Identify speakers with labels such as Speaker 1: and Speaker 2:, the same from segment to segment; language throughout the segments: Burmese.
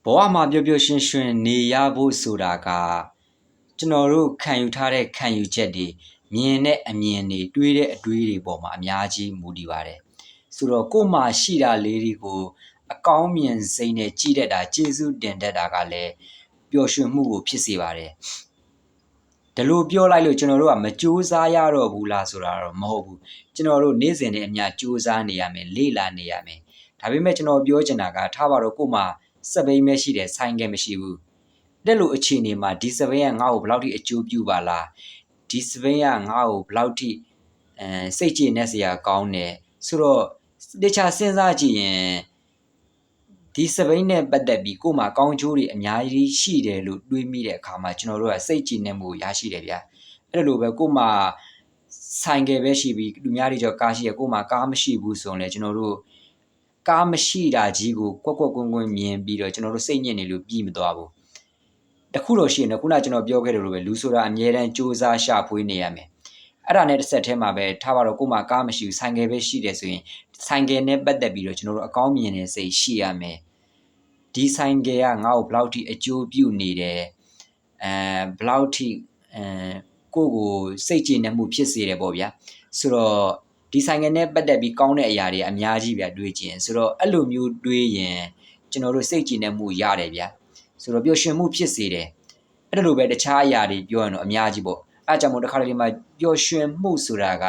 Speaker 1: ဘဝမှာပျော်ပျော်ရွှင်ရွှင်နေရဖို့ဆိုတာကကျွန်တော်တို့ခံယူထားတဲ့ခံယူချက်တွေမြင်တဲ့အမြင်တွေတွေးတဲ့အတွေးတွေပေါ်မှာအများကြီးမူတည်ပါတယ်ဆိုတော့ကိုယ်မှာရှိတာလေးတွေကိုအကောင်းမြင်စိတ်နဲ့ကြည့်တတ်တာကျေးဇူးတင်တတ်တာကလည်းပျော်ရွှင်မှုကိုဖြစ်စေပါတယ်ဒီလိုပြောလိုက်လို့ကျွန်တော်တို့ကမကြိုးစားရတော့ဘူးလားဆိုတာတော့မဟုတ်ဘူးကျွန်တော်တို့နေ့စဉ်နဲ့အမျှကြိုးစားနေရမယ်လေ့လာနေရမယ်ဒါပေမဲ့ကျွန်တော်ပြောချင်တာကထားပါတော့ကိုယ်မှာစပိန်ပဲရှိတယ်ဆိုင်ကမရှိဘူးတက်လို့အခြေအနေမှာဒီစပိန်ကငါ့ကိုဘယ်လောက်ထိအကျိုးပြုပါလားဒီစပိန်ကငါ့ကိုဘယ်လောက်ထိစိတ်ကြည်နေစရာကောင်းတယ်ဆိုတော့တခြားစဉ်းစားကြည့်ရင်ဒီစပိန်နဲ့ပတ်သက်ပြီးကို့မှာကောင်းကျိုးတွေအများကြီးရှိတယ်လို့တွေးမိတဲ့အခါမှာကျွန်တော်တို့ကစိတ်ကြည်နေမှုရရှိတယ်ဗျာအဲ့လိုပဲကို့မှာဆိုင်ကပဲရှိပြီးလူများတွေကြောကားရှိရကို့မှာကားမရှိဘူးဆိုရင်လည်းကျွန်တော်တို့ကားမရှိတာကြီးကိုကွက်ကွက်ကွင်းကွင်းမြင်ပြီးတော့ကျွန်တော်တို့စိတ်ညစ်နေလို့ပြီးမသွားဘူးတခုတော့ရှိရင်ခုနကျွန်တော်ပြောခဲ့တယ်လို့ပဲလူဆိုတာအမြဲတမ်းစူးစမ်းရှာဖွေနေရမယ်အဲ့ဒါနဲ့တစ်ဆက်တည်းမှာပဲထားပါတော့ကို့မှာကားမရှိဘူးဆိုင်ကယ်ပဲရှိတယ်ဆိုရင်ဆိုင်ကယ်နဲ့ပတ်သက်ပြီးတော့ကျွန်တော်တို့အကောင်းမြင်တဲ့စိတ်ရှိရမယ်ဒီဆိုင်ကယ်ကငါ့ကိုဘယ်လောက်ထိအကျိုးပြုနေတယ်ဘယ်လောက်ထိကိုယ့်ကိုစိတ်ကြည်နေမှုဖြစ်စေတယ်ပေါ့ဗျာဆိုတော့ဒီဆိုင်ကယ်နဲ့ပတ်သက်ပြီးကောင်းတဲ့အရာတွေအများကြီးဗျာတွေးကြည့်ရင်ဆိုတော့အဲ့လိုမျိုးတွေးရင်ကျွန်တော်တို့စိတ်ကြည်နေမှုရတယ်ဗျာဆိုတော့ပျော်ရွှင်မှုဖြစ်စေတယ်အဲ့လိုပဲတခြားအရာတွေပြောရင်တော့အများကြီးပေါ့အဲ့ကြောင့်မို့တစ်ခါတလေမှာပျော်ရွှင်မှုဆိုတာက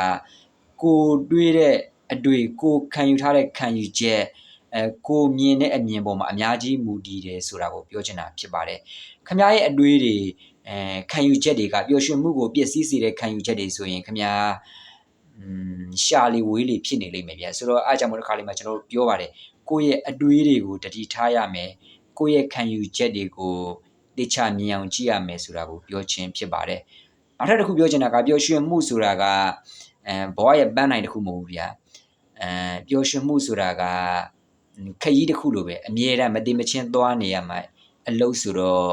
Speaker 1: ကိုတွေးတဲ့အတွေ့ကိုခံယူထားတဲ့ခံယူချက်ကိုမြင်တဲ့အမြင်ပေါ်မှာအများကြီးမူတည်တယ်ဆိုတာကိုပြောချင်တာဖြစ်ပါတယ်ခင်ဗျားရဲ့အတွေ့တွေခံယူချက်တွေကပျော်ရွှင်မှုကိုပျက်စီးစေတဲ့ခံယူချက်တွေဆိုရင်ခင်ဗျားရှာလီဝေးလီဖြစ်နေလိမ့်မယ်ဗျာဆိုတော့အားကြောင့်မို့တစ်ခါလေးမှာကျွန်တော်တို့ပြောပါတယ်ကိုယ့်ရဲ့အတွေးတွေကိုတတိထားရမယ်ကိုယ့်ရဲ့ခံယူချက်တွေကိုတခြားမြင်အောင်ကြည့်ရမယ်ဆိုတာကိုပြောချင်းဖြစ်ပါတယ်နောက်ထပ်တစ်ခုပြောချင်တာကပျော်ရွှင်မှုဆိုတာကဘဝရဲ့ပန်းနိုင်တစ်ခုမဟုတ်ဘူးဗျာပျော်ရွှင်မှုဆိုတာကခရီးတစ်ခုလိုပဲအမြဲတမ်းမတိမချင်းသွားနေရမှာအလုပ်ဆိုတော့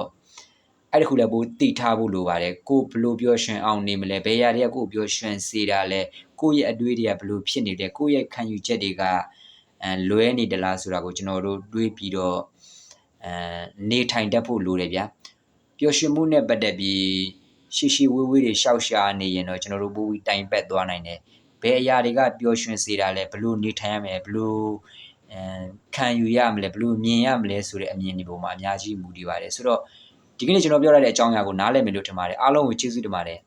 Speaker 1: အဲ့ဒီခုလည်းပိုတိထားဖို့လိုပါတယ်ကိုဘလို့ပျော်ရွှင်အောင်နေမလဲဘယ်ရာတွေကကိုပျော်ရွှင်စေတာလဲကိုယ့်ရဲ့အတွေးတွေကဘလို့ဖြစ်နေလဲကိုယ့်ရဲ့ခံယူချက်တွေကလွဲနေတလားဆိုတာကိုကျွန်တော်တို့တွေးပြီးတော့နေထိုင်တတ်ဖို့လိုတယ်ဗျာပျော်ရွှင်မှုနဲ့ပတ်သက်ပြီးရှိဝေးဝေးတွေရှောက်ရှာနေရင်တော့ကျွန်တော်တို့ပိုပြီးတိုင်ပတ်သွားနိုင်တယ်ဘယ်အရာတွေကပျော်ရွှင်စေတာလဲဘလို့နေထိုင်ရမလဲဘလို့ခံယူရမလဲဘလို့မြင်ရမလဲဆိုတဲ့အမြင်ဒီပုံမှာအများကြီးမူတည်ပါတယ်ဆိုတော့ဒီကနေ့ကျွန်တော်ပြောရတဲ့အကြောင်းအရာကိုနားလည်မယ်လို့ထင်ပါတယ်အားလုံးကိုကျေးဇူးတင်ပါတယ်